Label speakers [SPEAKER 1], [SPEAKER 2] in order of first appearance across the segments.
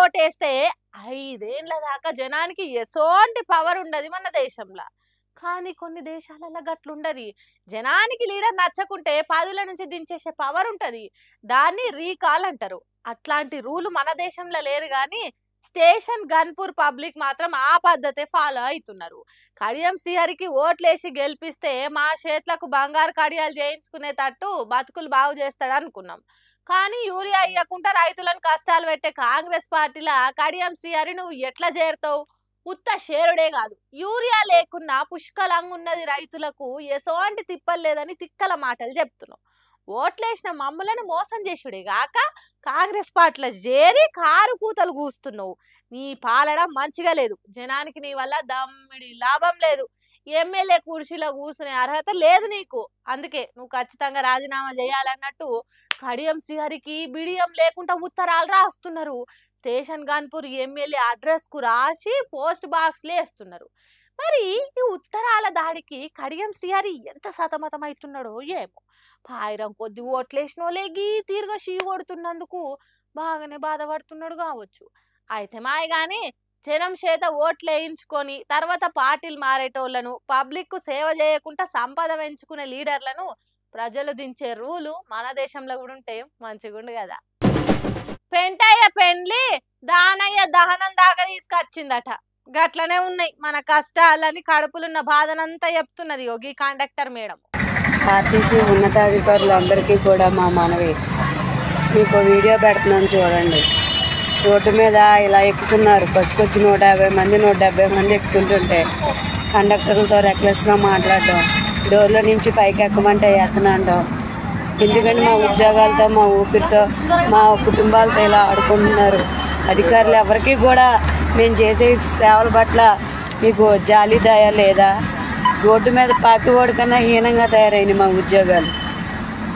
[SPEAKER 1] ఓటేస్తే 5 ఏళ్ల దాకా జనానికి ఎసోంటి పవర్ ఉండదు మన దేశంలో. కానీ కొన్ని దేశాలలో గట్లుండది. జనానికి లీడర్ నచ్చకుంటే పదవుల నుంచి దించేసే పవర్ ఉంటది. దాన్ని రీకాల్ అంటారు. అట్లాంటి రూల్ మన దేశంలో లేదు గాని స్టేషన్ గన్పూర్ పబ్లిక్ మాత్రం ఆ పద్ధతే ఫాలో అవుతున్నారు. కడియం శ్రీహరికి ఓట్లేసి గెలిపిస్తే మా చేతులకు బంగారు కడియాలు చేయించుకునేటట్టు బతుకులు బాగు చేస్తాడు అనుకున్నాం. కానీ యూరియా ఇయ్యకుండా రైతులను కష్టాలు పెట్టే కాంగ్రెస్ పార్టీల కడియం శ్రీహరి నువ్వు ఎట్లా చేరుతావు? ఉత్త షేరుడే కాదు, యూరియా లేకున్నా పుష్కలంగా ఉన్నది రైతులకు, ఎసోంటి తిప్పలు లేదని తిక్కల మాటలు చెప్తున్నావు. ఓట్లేసిన మమ్ములను మోసం చేసుడే గాక కాంగ్రెస్ పార్టీలో చేరి కారు కూతలు కూస్తున్నావు. నీ పాలన మంచిగా లేదు. జనానికి నీ వల్ల దమ్మిడి లాభం లేదు. ఎమ్మెల్యే కుర్చీలో కూర్చునే అర్హత లేదు నీకు. అందుకే నువ్వు ఖచ్చితంగా రాజీనామా చేయాలన్నట్టు కడియం శ్రీహరికి బిడియం లేకుండా ఉత్తరాలు రాస్తున్నారు. స్టేషన్ గన్పూర్ ఎమ్మెల్యే అడ్రస్ కు రాసి పోస్ట్ బాక్స్ వేస్తున్నారు. మరి ఈ ఉత్తరాల దాడికి కడియం శ్రీహరి ఎంత సతమతం అవుతున్నాడో ఏమో. పాయిరం కొద్ది ఓట్లేసినోలేగి తీరుగా షీ కొడుతున్నందుకు బాగానే బాధపడుతున్నాడు కావచ్చు. అయితే మాయ గాని జనం చేత ఓట్లు వేయించుకొని తర్వాత పార్టీలు మారేటోళ్లను, పబ్లిక్ కు సేవ చేయకుండా సంపద పెంచుకునే లీడర్లను ప్రజలు దించే రూలు మన దేశంలో కూడా ఉంటే మంచిగుండు కదా. పెంటయ్య పెండ్లి దానయ్య దహనం దాకా తీసుకొచ్చిందట. గట్లనే ఉన్నాయి మన కష్టాలని, కడుపులున్న బాధనంతా చెప్తున్నది యోగి కండక్టర్ మేడం.
[SPEAKER 2] ఆర్టీసీ ఉన్నతాధికారులు అందరికీ కూడా మా మనవి, మీకు వీడియో పెడుతున్నాను చూడండి. రోడ్డు మీద ఇలా ఎక్కుతున్నారు. బస్సుకు వచ్చి 150 మంది 170 మంది ఎక్కుతుంటుంటే కండక్టర్లతో రెక్లెస్గా మాట్లాడడం, డోర్లో నుంచి పైకి ఎక్కమంటే ఎత్తనంటాం. ఎందుకంటే మా ఉద్యోగాలతో, మా ఊపిరితో, మా కుటుంబాలతో ఇలా ఆడుకుంటున్నారు. అధికారులు ఎవరికి కూడా మేము చేసే సేవల పట్ల మీకు జాలి దయ లేదా? రోడ్డు మీద పాపివాడి కన్నా హీనంగా తయారైంది మా ఉద్యోగాలు.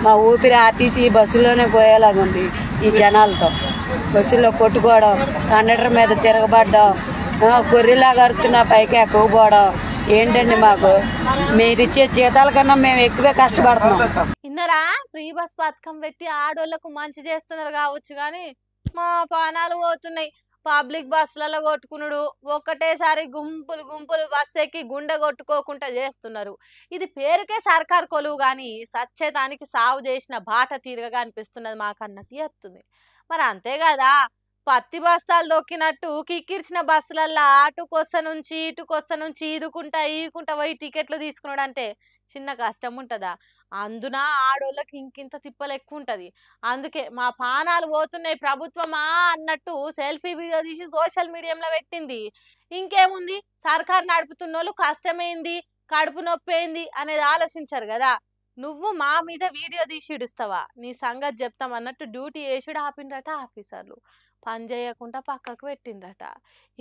[SPEAKER 2] మా ఊపిరి ఆర్టీసీ బస్సులోనే పోయేలాగుంది. ఈ జనాలతో బస్సుల్లో కొట్టుకోవడం, కండక్టర్ మీద తిరగబడడం, గొర్రెలాగా అరుతున్న పైకి ఎక్కకపోవడం ఏంటండి? మాకు మీరిచ్చే జీతాల కన్నా మేము ఎక్కువే కష్టపడుతున్నాం.
[SPEAKER 1] ఇన్నరా ఫ్రీ బస్ పథకం పెట్టి ఆడోళ్లకు మంచి చేస్తున్నారు కావచ్చు, కానీ మా పానాలు పోతున్నాయి. పబ్లిక్ బస్సులలో కొట్టుకునుడు, ఒక్కటేసారి గుంపులు గుంపులు బస్సు ఎక్కి గుండె కొట్టుకోకుండా చేస్తున్నారు. ఇది పేరుకే సర్కార్ కొలువు కానీ సచ్చేదానికి సాగు చేసిన బాట తీరుగా అనిపిస్తున్నది మాకన్నట్టు చెప్తుంది. మరి అంతే కదా, పత్తి బస్తాలు దొక్కినట్టు కిక్కిరిచిన బస్సులల్లో అటుకొస్త నుంచి ఇటుకొస్త ఈదుకుంటా ఈకుంటా పోయి టికెట్లు తీసుకున్నాడు అంటే చిన్న కష్టం ఉంటుందా? అందున ఆడోళ్ళకి ఇంకింత తిప్పలు ఎక్కువ ఉంటుంది. అందుకే మా పానాలు పోతున్నాయి ప్రభుత్వమా అన్నట్టు సెల్ఫీ వీడియో తీసి సోషల్ మీడియాలో పెట్టింది. ఇంకేముంది, సర్కారు నడుపుతున్న వాళ్ళు కష్టమైంది, కడుపు నొప్పి అయింది అనేది ఆలోచించారు కదా. నువ్వు మా మీద వీడియో తీసి ఇడుస్తావా? నీ సంగతి చెప్తాం అన్నట్టు డ్యూటీ వేసుడు ఆపిండ్రట ఆఫీసర్లు. పని చేయకుండా పక్కకు పెట్టిండ్రట.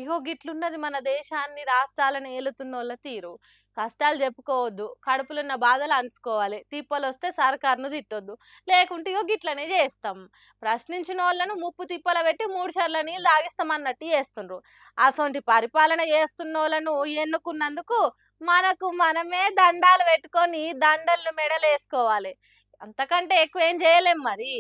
[SPEAKER 1] ఇగో గిట్లున్నది మన దేశాన్ని, రాష్ట్రాలను ఏలుతున్న వాళ్ళ తీరు. కష్టాలు చెప్పుకోవద్దు, కడుపులున్న బాధలు అంచుకోవాలి. తిప్పలు వస్తే సర్కారును తిట్టొద్దు, లేకుంటే ఇగో గిట్లనే చేస్తాం. ప్రశ్నించిన వాళ్ళను ముప్పు తిప్పల పెట్టి 3 సార్లు నీళ్ళు తాగిస్తామన్నట్టు చేస్తుండ్రు. అసొంటి పరిపాలన చేస్తున్న వాళ్ళను ఎన్నుకున్నందుకు మనకు మనమే దండాలు పెట్టుకొని దండలను మెడలేసుకోవాలి. అంతకంటే ఎక్కువ ఏం చేయలేం మరి.